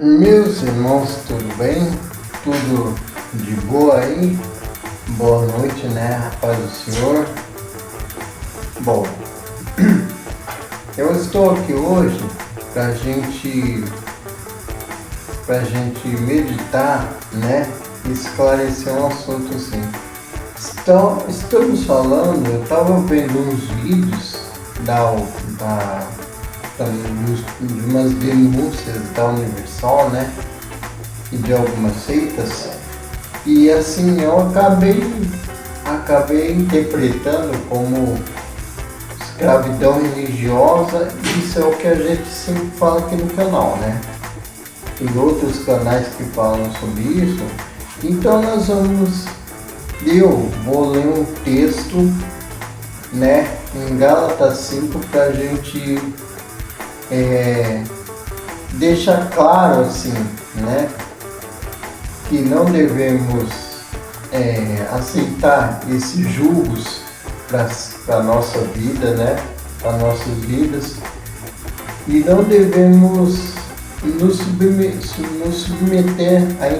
Meus irmãos, tudo bem? Tudo de boa aí? Boa noite, né? A paz do Senhor. Bom, eu estou aqui hoje para gente meditar, né? Esclarecer um assunto assim. Estamos falando, eu estava vendo uns vídeos de umas denúncias da Universal, né? E de algumas seitas. E assim, eu acabei interpretando como escravidão religiosa. Isso é o que a gente sempre fala aqui no canal, né? Tem outros canais que falam sobre isso. Então eu vou ler um texto, né, em Gálatas 5 para a gente deixar claro assim, né, que não devemos aceitar esses julgos para a nossa vida, né, para nossas vidas, e não devemos nos submeter a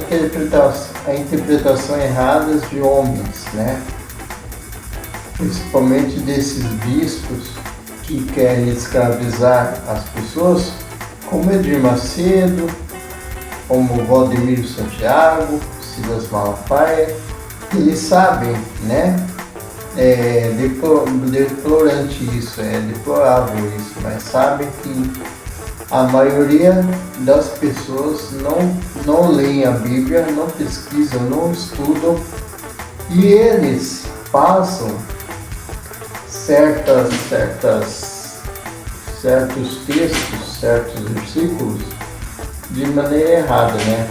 interpretação erradas de homens, né? Principalmente desses bispos que querem escravizar as pessoas, como Edir Macedo, como Valdemiro Santiago, Silas Malafaia. Eles sabem, né? É deplorante isso, é deplorável isso, mas sabem que a maioria das pessoas não leem a Bíblia, não pesquisam, não estudam, e eles passam certos textos, certos versículos de maneira errada, né?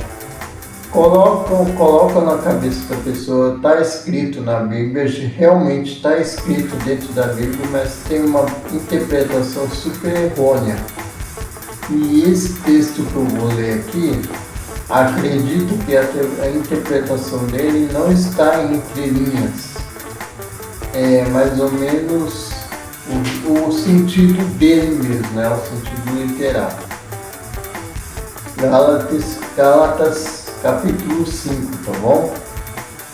Colocam na cabeça da pessoa, está escrito na Bíblia, realmente está escrito dentro da Bíblia, mas tem uma interpretação super errônea. E esse texto que eu vou ler aqui, acredito que a interpretação dele não está entre linhas. É mais ou menos o sentido dele mesmo, né? O sentido literal. Gálatas capítulo 5, tá bom?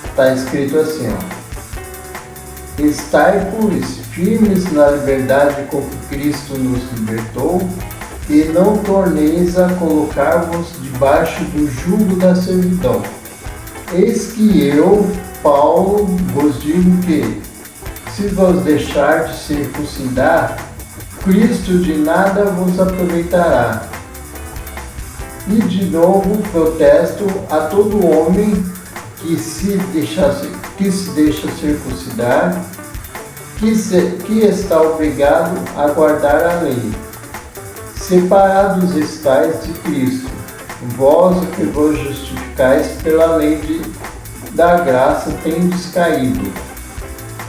Está escrito assim, ó. Estai, pois, firmes na liberdade com que Cristo nos libertou, e não torneis a colocar-vos debaixo do jugo da servidão. Eis que eu, Paulo, vos digo que, se vos deixar de circuncidar, Cristo de nada vos aproveitará. E de novo protesto a todo homem que se deixa circuncidar, que está obrigado a guardar a lei. Separados estáis de Cristo, vós que vos justificais pela lei da graça tendes caído.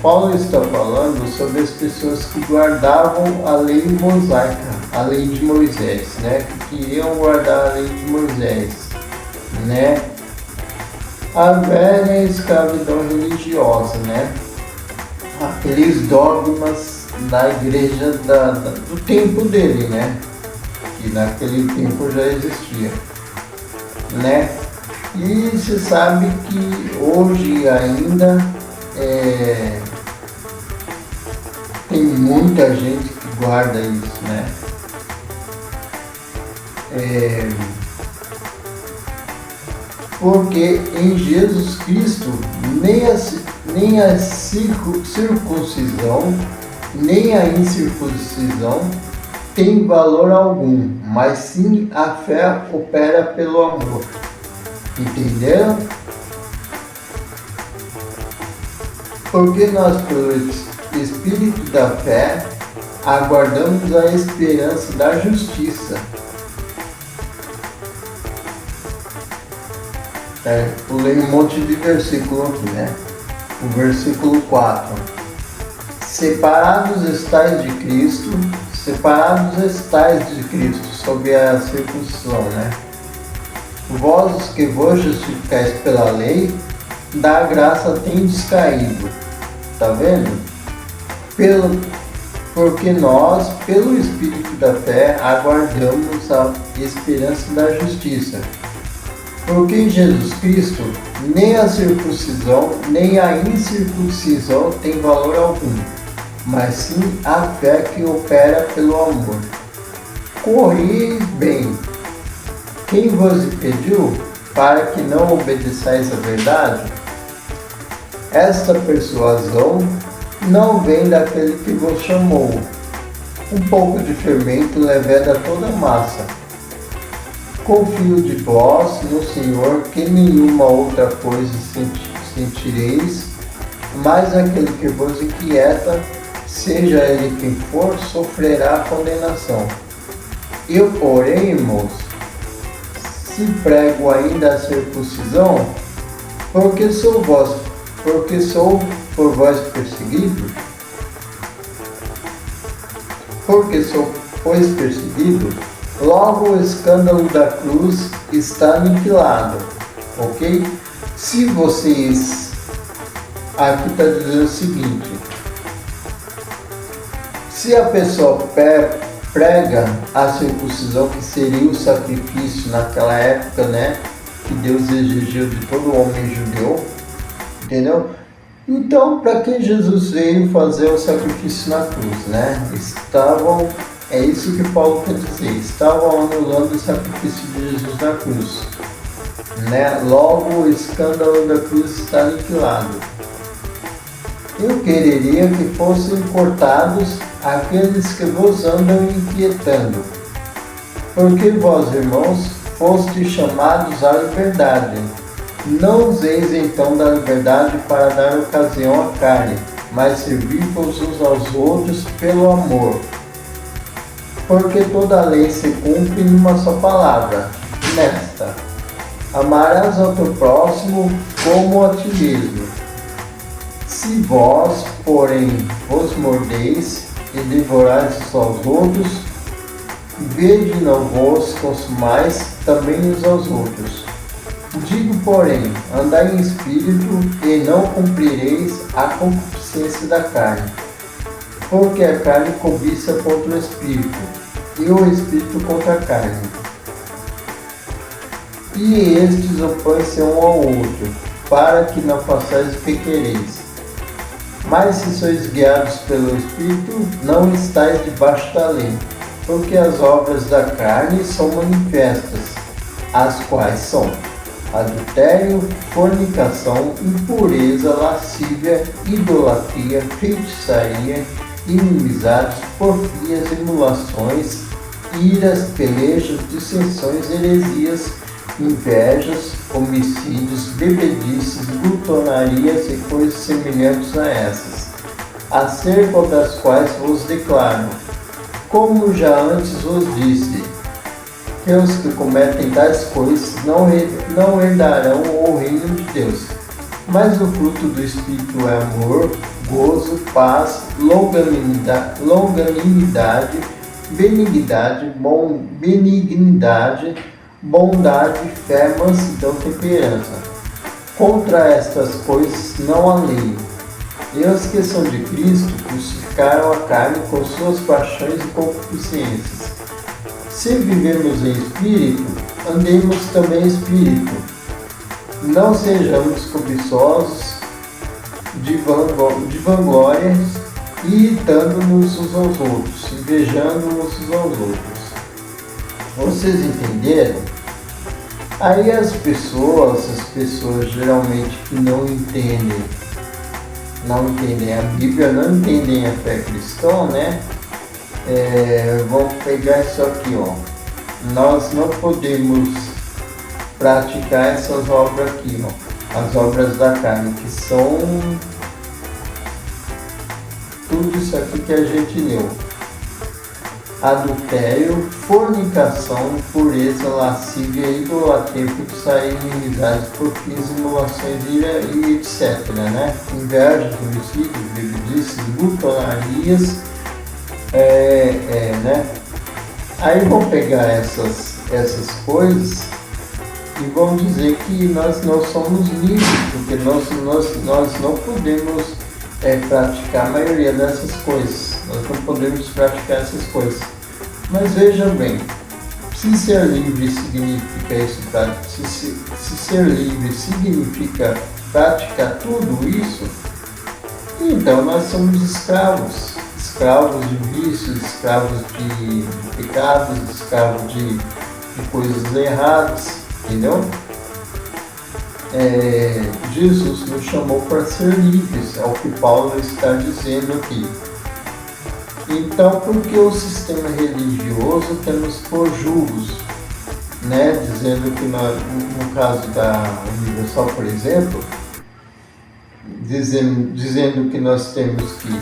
Paulo está falando sobre as pessoas que guardavam a lei mosaica, a lei de Moisés, né? Que queriam guardar a lei de Moisés, né? A velha escravidão religiosa, né? Aqueles dogmas da igreja do tempo dele, né? Que naquele tempo já existia, né? E se sabe que hoje ainda tem muita gente que guarda isso, né? Porque em Jesus Cristo nem a circuncisão, nem a incircuncisão tem valor algum, mas sim a fé opera pelo amor. Entenderam? Porque nós, pelo Espírito da fé, aguardamos a esperança da justiça. Pulei um monte de versículo aqui, né? O versículo 4. Separados estáis de Cristo, sob a circuncisão, né? Vós que vos justificais pela lei, da graça tendes caído. Tá vendo? porque nós, pelo Espírito da fé, aguardamos a esperança da justiça. Porque em Jesus Cristo, nem a circuncisão, nem a incircuncisão tem valor algum, mas sim a fé que opera pelo amor. Corri bem. Quem vos impediu para que não obedeçais à verdade? Esta persuasão não vem daquele que vos chamou. Um pouco de fermento leveda toda a massa. Confio de vós no Senhor que nenhuma outra coisa sentireis, mas aquele que vos inquieta, seja ele quem for, sofrerá condenação. Eu, porém, irmãos, se prego ainda a circuncisão, porque sou por vós perseguido, pois perseguido, logo o escândalo da cruz está aniquilado, ok? Se vocês, aqui está dizendo o seguinte, se a pessoa prega a circuncisão, que seria o sacrifício naquela época, né, que Deus exigiu de todo homem judeu, entendeu? Então, para que Jesus veio fazer o sacrifício na cruz, né? É isso que Paulo quer dizer, estavam anulando o sacrifício de Jesus na cruz, né? Logo, o escândalo da cruz está aniquilado. Eu quereria que fossem cortados aqueles que vos andam inquietando, porque vós, irmãos, fostes chamados à liberdade. Não useis então da liberdade para dar ocasião à carne, mas servi-vos uns aos outros pelo amor. Porque toda a lei se cumpre numa só palavra, nesta: amarás ao teu próximo como a ti mesmo. Se vós, porém, vos mordeis e devorais uns aos outros, vede não vos consumais também uns aos outros. Digo, porém, andai em espírito e não cumprireis a concupiscência da carne, porque a carne cobiça contra o espírito, e o espírito contra a carne. E estes opõem-se um ao outro, para que não façais o que quereis. Mas se sois guiados pelo Espírito, não estáis debaixo da lei, porque as obras da carne são manifestas, as quais são adultério, fornicação, impureza, lascívia, idolatria, feitiçaria, inimizades, porfias, emulações, iras, pelejas, dissensões, heresias, invejas, homicídios, bebedices, glutonarias e coisas semelhantes a essas, acerca das quais vos declaro, como já antes vos disse, que os que cometem tais coisas não herdarão o reino de Deus. Mas o fruto do Espírito é amor, gozo, paz, longanimidade, benignidade, bondade, fé, mansidão, temperança. Contra estas coisas não há lei. E os que são de Cristo crucificaram a carne com suas paixões e concupiscências. Se vivemos em espírito, andemos também em espírito. Não sejamos cobiçosos de vanglórias, irritando-nos uns aos outros, invejando-nos uns aos outros. Vocês entenderam? Aí as pessoas geralmente que não entendem a Bíblia, não entendem a fé cristã, né? Vamos pegar isso aqui, ó. Nós não podemos praticar essas obras aqui, ó. As obras da carne, que são tudo isso aqui que a gente leu: adultério, fornicação, impureza, lascívia, idolatria, feitiçaria, inimizades, porfias, emulações, ira e etc, né? Invejas, homicídios, bebedices, glutonarias, né? Aí vão pegar essas coisas e vão dizer que nós não somos livres, porque nós não podemos praticar a maioria dessas coisas. Nós nós não podemos praticar essas coisas. Mas veja bem, se ser livre significa isso, se ser livre significa praticar tudo isso, então nós somos escravos, escravos de vícios, escravos de pecados, escravos de coisas erradas, entendeu? Jesus nos chamou para ser livres, é o que Paulo está dizendo aqui. Então, por que o sistema religioso quer nos pôr julgos, né? Dizendo que no caso da Universal, por exemplo, dizendo que nós temos que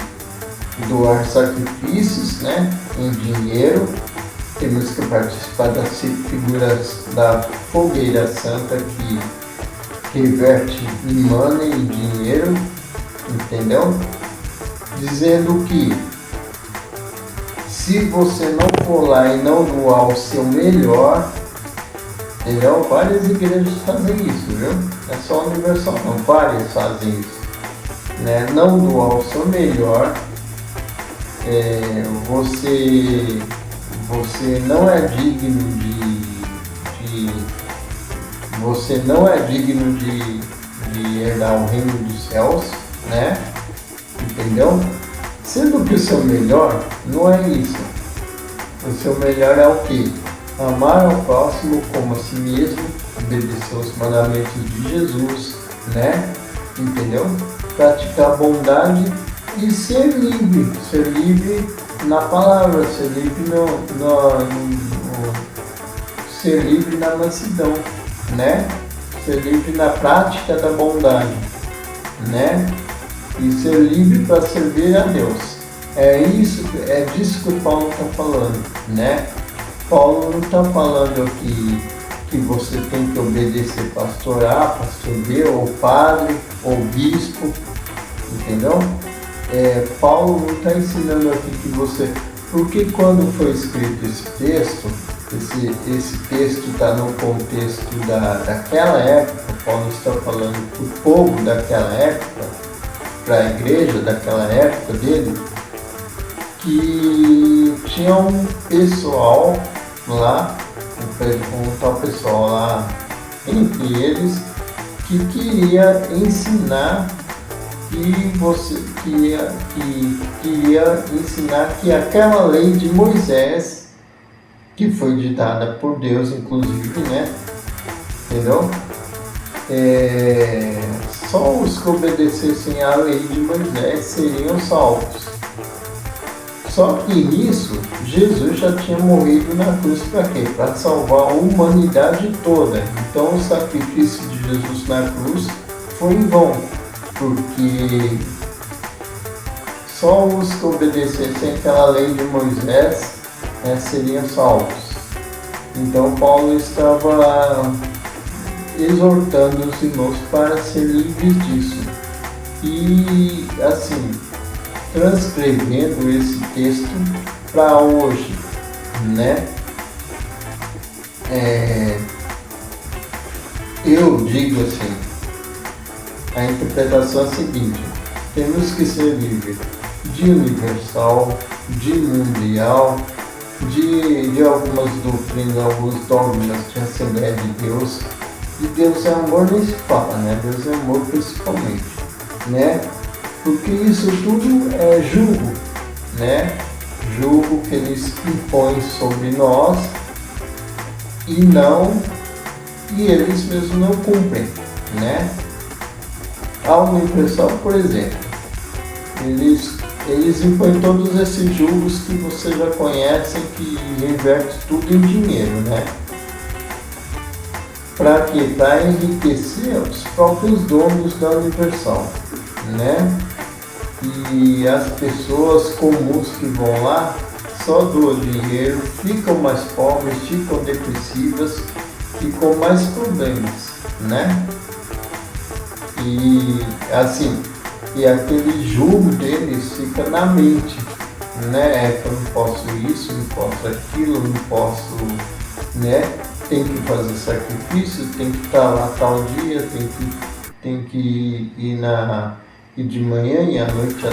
doar sacrifícios, né, em dinheiro, temos que participar das figuras da fogueira santa que reverte em money, em dinheiro, entendeu? Dizendo que se você não for lá e não doar o seu melhor, entendeu? Várias igrejas fazem isso, viu? Não é só a Universal, não, várias fazem isso, né? Não doar o seu melhor, você não é digno você não é digno de herdar o reino dos céus, né? Entendeu? Sendo que o seu melhor não é isso. O seu melhor é o quê? Amar ao próximo como a si mesmo, obedecer os mandamentos de Jesus, né? Entendeu? Praticar bondade e ser livre na palavra, ser livre na mansidão, né? Ser livre na prática da bondade, né? E ser livre para servir a Deus. É disso que o Paulo está falando, né? Paulo não está falando aqui que você tem que obedecer pastor A, pastor B, ou padre, ou bispo, entendeu? Paulo não está ensinando aqui que você... Porque quando foi escrito esse texto, esse texto está no contexto daquela época, Paulo está falando para o povo daquela época, para a igreja daquela época dele, que tinha um pessoal lá, um tal pessoal lá entre eles, que queria ensinar queria ensinar que aquela lei de Moisés, que foi ditada por Deus, inclusive, né? Entendeu? Só os que obedecessem à lei de Moisés seriam salvos. Só que nisso, Jesus já tinha morrido na cruz para quê? Para salvar a humanidade toda. Então o sacrifício de Jesus na cruz foi em vão, porque só os que obedecessem aquela lei de Moisés, né, seriam salvos. Então Paulo estava exortando os irmãos para ser livres disso. E assim, transcrevendo esse texto para hoje, né? Eu digo assim, a interpretação é a seguinte: temos que ser livres de universal, de mundial, de algumas doutrinas, alguns dogmas de Assembleia de Deus. E Deus é amor, nem se fala, né? Deus é amor principalmente, né? Porque isso tudo é julgo, né? Julgo que eles impõem sobre nós e eles mesmos não cumprem, né? A Universal, por exemplo, eles impõem todos esses julgos que você já conhece, que reverte tudo em dinheiro, né? Para quê? Para enriquecer os próprios donos da Universal, né? E as pessoas comuns que vão lá só doam dinheiro, ficam mais pobres, ficam depressivas e com mais problemas, né? E assim, e aquele julgo deles fica na mente, né? Eu não posso isso, não posso aquilo, não posso, né? Tem que fazer sacrifício, tem que estar lá tal dia, tem que ir de manhã e à noite, e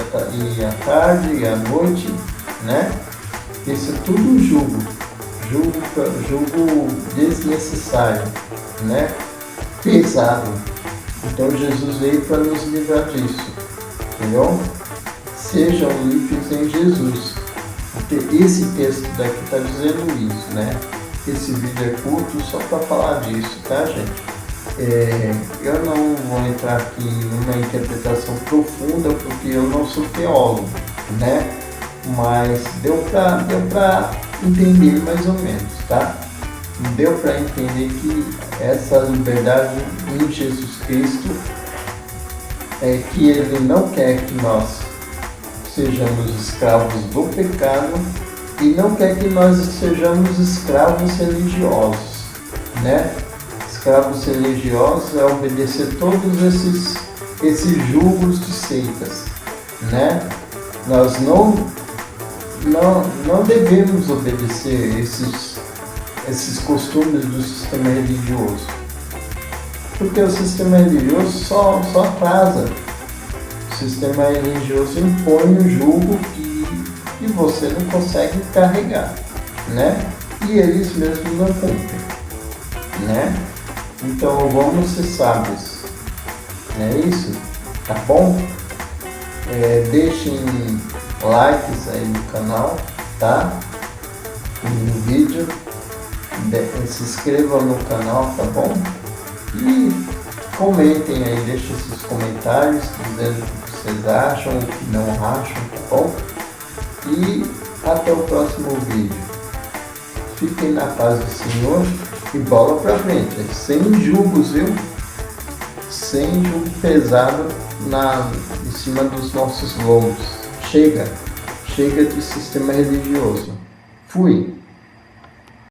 à tarde e à noite, né? Isso é tudo julgo desnecessário, né? Pesado. Então Jesus veio para nos livrar disso, entendeu? Sejam livres em Jesus. Esse texto daqui está dizendo isso, né? Esse vídeo é curto só para falar disso, tá, gente? Eu não vou entrar aqui numa interpretação profunda porque eu não sou teólogo, né? Mas deu para entender mais ou menos, tá? Deu para entender que essa liberdade em Jesus Cristo é que Ele não quer que nós sejamos escravos do pecado e não quer que nós sejamos escravos religiosos, né? Escravos religiosos é obedecer todos esses julgos de seitas, né? Nós não devemos obedecer esses costumes do sistema religioso, porque o sistema religioso só atrasa. O sistema religioso impõe um jugo que você não consegue carregar, né? E eles mesmos não cumprem, né? Então vamos ser sábios, não é isso? Tá bom? Deixem likes aí no canal, tá? No vídeo, se inscrevam no canal, tá bom? E comentem aí, deixem seus comentários dizendo o que vocês acham, o que não acham, tá bom? E até o próximo vídeo. Fiquem na paz do Senhor e bola pra frente, sem julgos, viu? Sem julgo pesado em cima dos nossos lombos. Chega de sistema religioso. Fui.